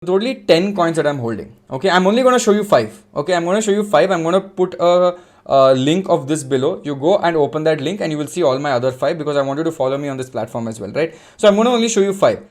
totally 10 coins that I'm holding. Okay, I'm only going to show you 5. Okay, I'm going to show you 5. I'm going to put a link of this below. You go and open that link and you will see all my other 5 because I want you to follow me on this platform as well, right? So I'm going to only show you 5.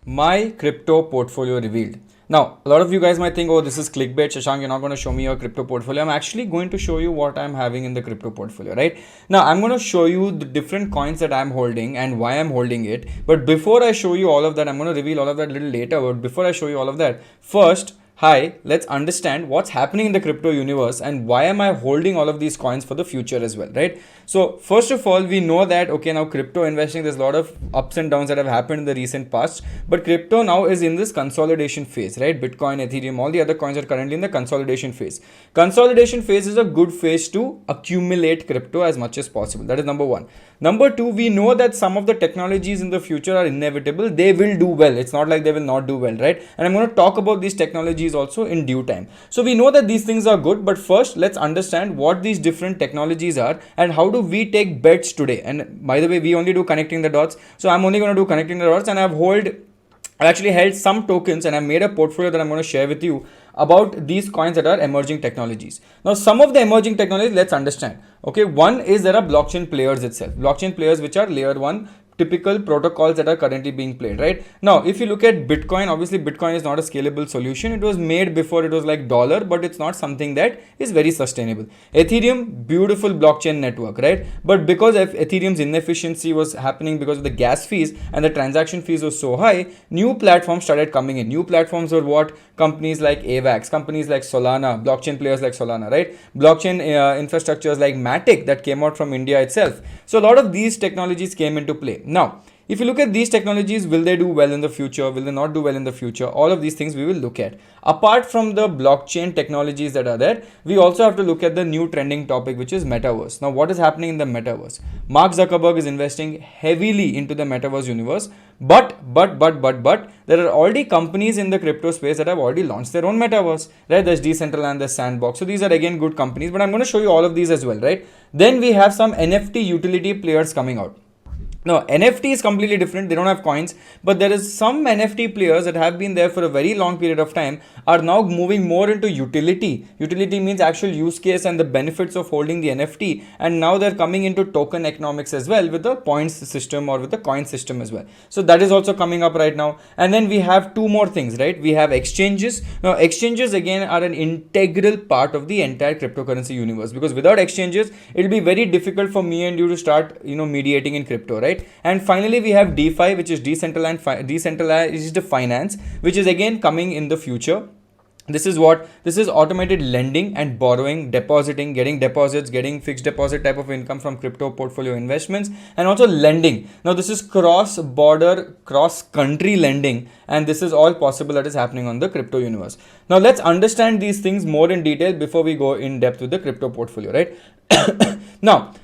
My crypto portfolio revealed. Now, a lot of you guys might think, oh, this is clickbait, Shashank, you're not going to show me your crypto portfolio. I'm actually going to show you what I'm having in the crypto portfolio, right? Now, I'm going to show you the different coins that I'm holding and why I'm holding it. But before I show you all of that, I'm going to reveal all of that a little later. But before I show you all of that, first, hi, let's understand what's happening in the crypto universe and why am I holding all of these coins for the future as well, right? So first of all, we know that, okay, now crypto investing, there's a lot of ups and downs that have happened in the recent past, but crypto now is in this consolidation phase, right? Bitcoin, Ethereum, all the other coins are currently in the consolidation phase. Consolidation phase is a good phase to accumulate crypto as much as possible. That is number one. Number two, we know that some of the technologies in the future are inevitable. They will do well. It's not like they will not do well, right? And I'm going to talk about these technologies also in due time. So we know that these things are good, but first let's understand what these different technologies are and how do we take bets today. And by the way, we only do connecting the dots. So I'm only going to do connecting the dots, and I've actually held some tokens and I made a portfolio that I'm going to share with you about these coins that are emerging technologies. Now, some of the emerging technologies, let's understand. Okay, one is there are blockchain players itself. Blockchain players which are layer 1 typical protocols that are currently being played, right? Now, if you look at Bitcoin, obviously Bitcoin is not a scalable solution. It was made before it was like dollar, but it's not something that is very sustainable. Ethereum, beautiful blockchain network, right? But because of Ethereum's inefficiency was happening because of the gas fees and the transaction fees was so high, new platforms started coming in. New platforms were what? Companies like AVAX, companies like Solana, blockchain players like Solana, right? Blockchain infrastructures like Matic that came out from India itself. So a lot of these technologies came into play. Now, if you look at these technologies, will they do well in the future? Will they not do well in the future? All of these things we will look at. Apart from the blockchain technologies that are there, we also have to look at the new trending topic, which is metaverse. Now, what is happening in the metaverse? Mark Zuckerberg is investing heavily into the metaverse universe. But there are already companies in the crypto space that have already launched their own metaverse, right? There's Decentraland, there's Sandbox. So these are again good companies, but I'm going to show you all of these as well, right? Then we have some NFT utility players coming out. Now, NFT is completely different. They don't have coins, but there is some NFT players that have been there for a very long period of time are now moving more into utility. Utility means actual use case and the benefits of holding the NFT. And now they're coming into token economics as well with the points system or with the coin system as well. So that is also coming up right now. And then we have two more things, right? We have exchanges. Now, exchanges again are an integral part of the entire cryptocurrency universe, because without exchanges, it'll be very difficult for me and you to start, mediating in crypto, right? And finally, we have DeFi, which is decentralized finance, which is again coming in the future. This is automated lending and borrowing, depositing, getting deposits, getting fixed deposit type of income from crypto portfolio investments, and also lending. Now, this is cross-border, cross-country lending, and this is all possible that is happening on the crypto universe. Now, let's understand these things more in detail before we go in depth with the crypto portfolio, right? Now,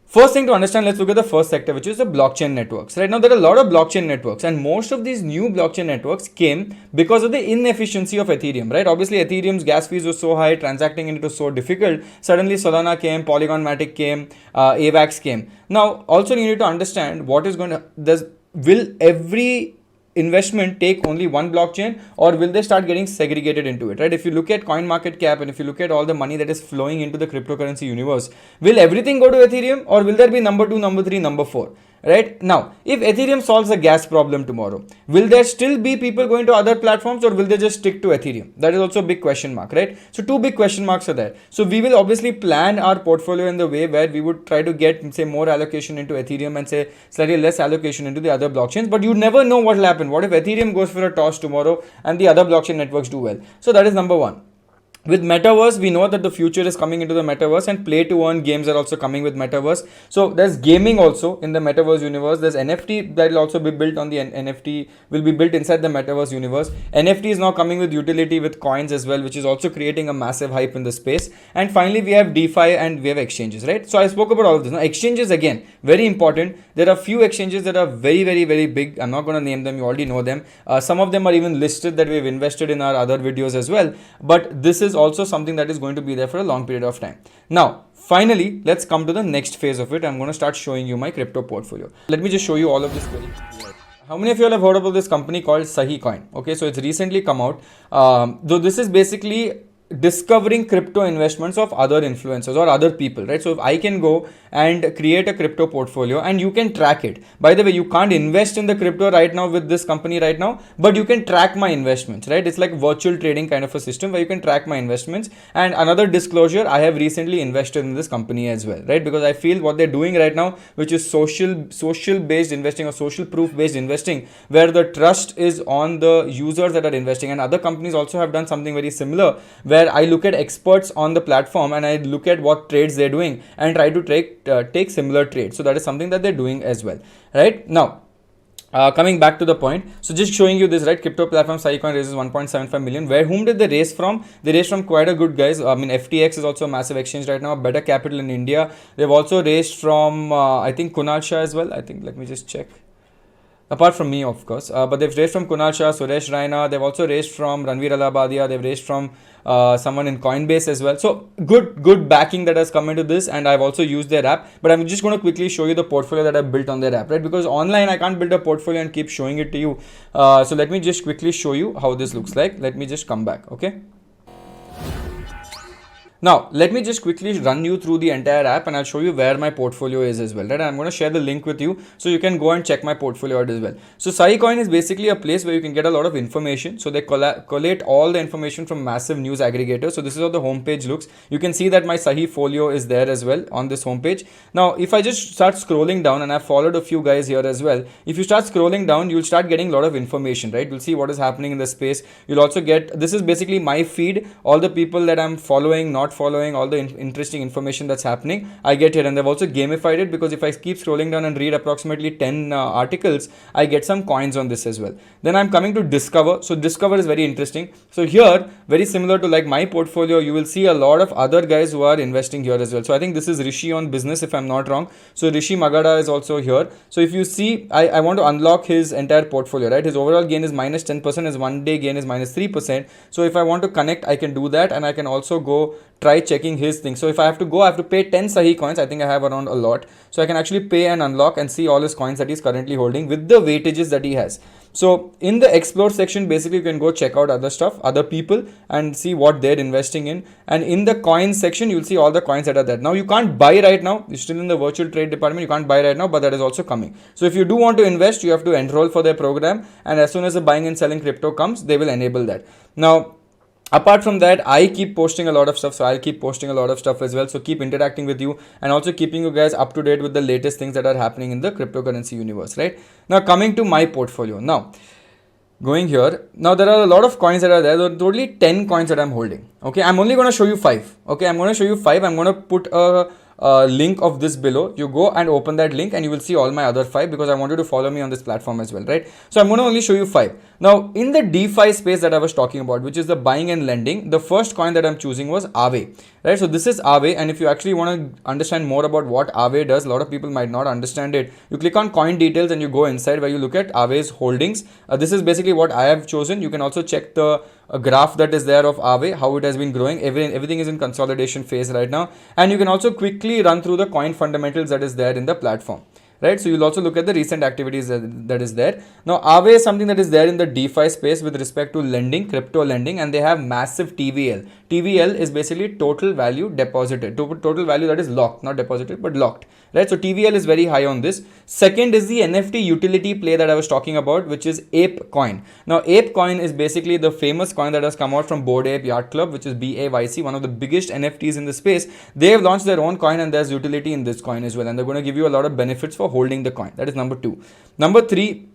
first thing to understand, let's look at the first sector, which is the blockchain networks. Right now, there are a lot of blockchain networks, and most of these new blockchain networks came because of the inefficiency of Ethereum, right? Obviously, Ethereum's gas fees were so high, transacting in it was so difficult. Suddenly, Solana came, Polygon Matic came, AVAX came. Now, also you need to understand what is going to, will every investment take only one blockchain, or will they start getting segregated into it, right? If you look at coin market cap and if you look at all the money that is flowing into the cryptocurrency universe, will everything go to Ethereum, or will there be number 2, number 3, number 4? Right now, if Ethereum solves the gas problem tomorrow, will there still be people going to other platforms, or will they just stick to Ethereum? That is also a big question mark, right? So two big question marks are there. So we will obviously plan our portfolio in the way where we would try to get, say, more allocation into Ethereum and say slightly less allocation into the other blockchains. But you never know what will happen. What if Ethereum goes for a toss tomorrow and the other blockchain networks do well? So that is number one. With metaverse, we know that the future is coming into the metaverse, and play to earn games are also coming with metaverse. So there's gaming also in the metaverse universe. There's NFT that will also be built on the NFT, will be built inside the metaverse universe. NFT is now coming with utility with coins as well, which is also creating a massive hype in the space. And finally, we have DeFi and we have exchanges, right? So I spoke about all of this. Now, exchanges, again, very important. There are few exchanges that are very, very, very big. I'm not going to name them. You already know them. Some of them are even listed that we've invested in our other videos as well. But this is also something that is going to be there for a long period of time. Now, finally, let's come to the next phase of it. I'm going to start showing you my crypto portfolio. Let me just show you all of this very quickly. How many of you all have heard about this company called Sahicoin? Okay, so it's recently come out. Though this is basically discovering crypto investments of other influencers or other people, right? So if I can go and create a crypto portfolio and you can track it. By the way, you can't invest in the crypto right now with this company right now, but you can track my investments, right? It's like virtual trading kind of a system where you can track my investments. And another disclosure, I have recently invested in this company as well, right? Because I feel what they're doing right now, which is social based investing or social proof based investing, where the trust is on the users that are investing. And other companies also have done something very similar, where I look at experts on the platform and I look at what trades they're doing and try to take similar trades. So that is something that they're doing as well, right? Now, coming back to the point, so just showing you this, right? Crypto platform Sahicoin raises 1.75 million. Whom did they raise from? They raised from quite a good guys. I mean, FTX is also a massive exchange right now, better capital in India. They've also raised from I think Kunal Shah as well. I think, let me just check. Apart from me, of course, but they've raised from Kunal Shah, Suresh Raina. They've also raised from Ranveer Alabadia. They've raised from someone in Coinbase as well. So good backing that has come into this, and I've also used their app. But I'm just going to quickly show you the portfolio that I've built on their app, right? Because online I can't build a portfolio and keep showing it to you. So let me just quickly show you how this looks like. Let me just come back, okay? Now, let me just quickly run you through the entire app and I'll show you where my portfolio is as well, right? I'm going to share the link with you so you can go and check my portfolio out as well. So Sahicoin is basically a place where you can get a lot of information. So they collate all the information from massive news aggregators. So this is how the homepage looks. You can see that my Sahifolio is there as well on this homepage. Now, if I just start scrolling down, and I've followed a few guys here as well, if you start scrolling down, you'll start getting a lot of information, right? You'll see what is happening in the space. You'll also get, this is basically my feed, all the people that I'm following, not following, all the interesting information that's happening, I get here. And they've also gamified it, because if I keep scrolling down and read approximately 10 articles, I get some coins on this as well. Then I'm coming to Discover. So Discover is very interesting. So here, very similar to like my portfolio, you will see a lot of other guys who are investing here as well. So I think this is Rishi on business, if I'm not wrong. So Rishi Magada is also here. So if you see, I want to unlock his entire portfolio, right? His overall gain is minus 10%, his 1 day gain is minus 3%. So if I want to connect, I can do that, and I can also go try checking his thing. So if I have to go, I have to pay 10 Sahi coins. I think I have around a lot. So I can actually pay and unlock and see all his coins that he's currently holding with the weightages that he has. So in the explore section, basically you can go check out other stuff, other people, and see what they're investing in. And in the coins section, you'll see all the coins that are there. Now you can't buy right now. You're still in the virtual trade department. You can't buy right now, but that is also coming. So if you do want to invest, you have to enroll for their program. And as soon as the buying and selling crypto comes, they will enable that. Now, apart from that, I keep posting a lot of stuff, so I'll keep posting a lot of stuff as well. So keep interacting with you and also keeping you guys up to date with the latest things that are happening in the cryptocurrency universe, right? Now coming to my portfolio. Now, going here, now there are a lot of coins that are there. There are totally 10 coins that I'm holding. Okay, I'm only going to show you 5. Okay, I'm going to show you 5. I'm going to put a link of this below. You go and open that link and you will see all my other 5, because I want you to follow me on this platform as well, right? So I'm going to only show you 5. Now in the DeFi space that I was talking about, which is the buying and lending, the first coin that I'm choosing was Aave, right? So this is Aave, and if you actually want to understand more about what Aave does, a lot of people might not understand it. You click on coin details and you go inside where you look at Aave's holdings. This is basically what I have chosen. You can also check the graph that is there of Aave, how it has been growing. Everything is in consolidation phase right now, and you can also quickly run through the coin fundamentals that is there in the platform, right? So you'll also look at the recent activities that is there. Now Aave is something that is there in the DeFi space with respect to lending, crypto lending, and they have massive TVL. TVL is basically total value deposited, total value that is locked, not deposited but locked, right? So TVL is very high on this. Second is the NFT utility play that I was talking about, which is Ape Coin. Now Ape Coin is basically the famous coin that has come out from Bored Ape Yacht Club, which is BAYC, one of the biggest NFTs in the space. They have launched their own coin and there's utility in this coin as well, and they're going to give you a lot of benefits for holding the coin. That is number 2. Number 3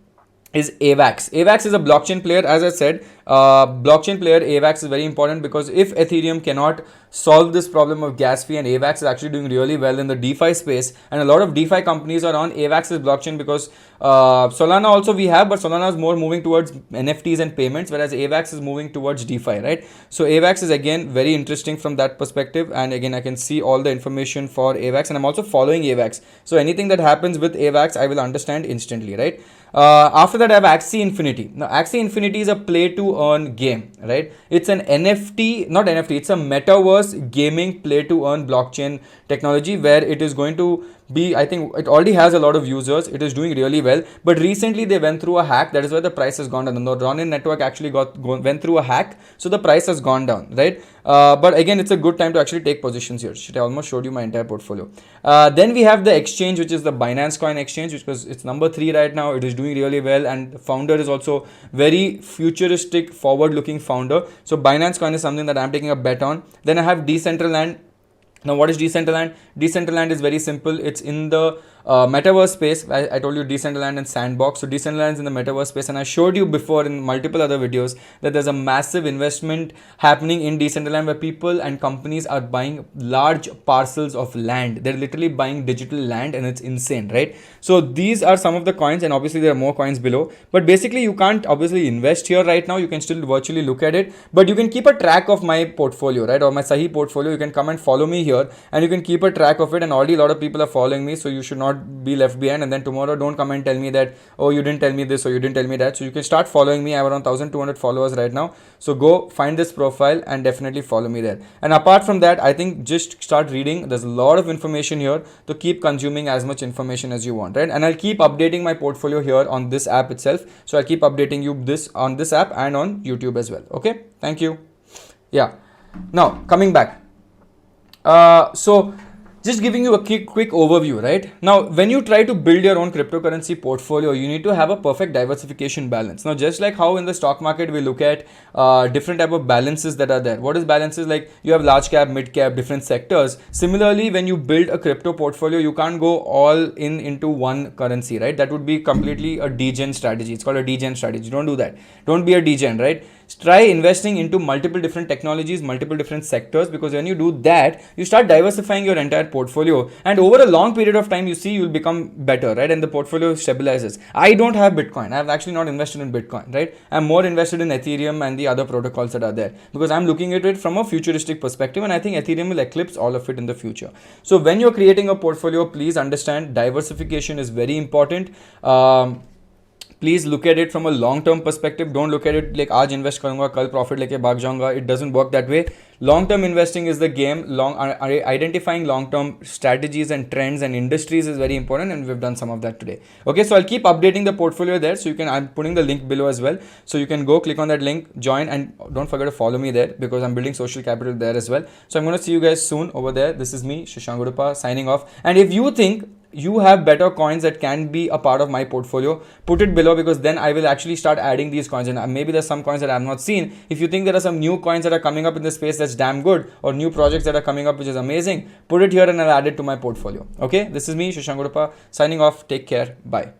is AVAX. AVAX is a blockchain player. As I said, blockchain player AVAX is very important, because if Ethereum cannot solve this problem of gas fee, and AVAX is actually doing really well in the DeFi space, and a lot of DeFi companies are on AVAX's blockchain, because Solana also we have, but Solana is more moving towards NFTs and payments, whereas AVAX is moving towards DeFi, right? So AVAX is again very interesting from that perspective, and again I can see all the information for AVAX, and I'm also following AVAX. So anything that happens with AVAX, I will understand instantly, right? After that, I have Axie Infinity. Now, Axie Infinity is a play to earn game, right? It's an NFT, not NFT, it's a metaverse metaverse gaming play to earn blockchain technology, where it is going to be, I think it already has a lot of users, it is doing really well, but recently they went through a hack, that is why the price has gone down. The Ronin network actually went through a hack, so the price has gone down, right? But again, it's a good time to actually take positions here. I almost showed you my entire portfolio. Then we have the exchange, which is the Binance Coin exchange, because it's number 3 right now. It is doing really well, and the founder is also very futuristic, forward looking founder. So Binance Coin is something that I'm taking a bet on. Then I have Decentraland. Now, what is Decentraland? Decentraland is very simple. It's in the metaverse space. I told you Decentraland and Sandbox. So Decentraland is in the metaverse space, and I showed you before in multiple other videos that there's a massive investment happening in Decentraland, where people and companies are buying large parcels of land. They're literally buying digital land, and it's insane, right? So these are some of the coins, and obviously there are more coins below, but basically you can't obviously invest here right now. You can still virtually look at it, but you can keep a track of my portfolio, right? Or my Sahi portfolio. You can come and follow me here, and you can keep a track of it, and already a lot of people are following me, so you should not be left behind. And then tomorrow don't come and tell me that, oh, you didn't tell me this or you didn't tell me that. So you can start following me. I have around 1200 followers right now, so go find this profile and definitely follow me there. And apart from that, I think just start reading. There's a lot of information here, to keep consuming as much information as you want, right? And I'll keep updating my portfolio here on this app itself, so I'll keep updating you this on this app and on YouTube as well. Okay, thank you. Yeah, now coming back, so just giving you a quick overview, right? Now, when you try to build your own cryptocurrency portfolio, you need to have a perfect diversification balance. Now, just like how in the stock market we look at different type of balances that are there. What is balances? Like you have large cap, mid cap, different sectors. Similarly, when you build a crypto portfolio, you can't go all into one currency, right? That would be completely a degen strategy. It's called a degen strategy. Don't do that. Don't be a degen, right? Try investing into multiple different technologies, multiple different sectors, because when you do that, you start diversifying your entire portfolio, and over a long period of time, you see you'll become better, right? And the portfolio stabilizes. I don't have Bitcoin. I've actually not invested in Bitcoin, right? I'm more invested in Ethereum and the other protocols that are there, because I'm looking at it from a futuristic perspective, and I think Ethereum will eclipse all of it in the future. So when you're creating a portfolio, please understand diversification is very important. Please look at it from a long-term perspective. Don't look at it like आज invest करूँगा कल profit लेके भाग जाऊँगा. It doesn't work that way. Long-term investing is the game. Identifying long-term strategies and trends and industries is very important, and we've done some of that today. Okay, so I'll keep updating the portfolio there. So you can, I'm putting the link below as well. So you can go click on that link, join, and don't forget to follow me there, because I'm building social capital there as well. So I'm going to see you guys soon over there. This is me, Shashank Udupa, signing off. And if you think you have better coins that can be a part of my portfolio, put it below, because then I will actually start adding these coins. And maybe there's some coins that I have not seen. If you think there are some new coins that are coming up in this space that's damn good, or new projects that are coming up which is amazing, put it here and I'll add it to my portfolio. Okay, this is me, Shashank Udupa, signing off. Take care. Bye.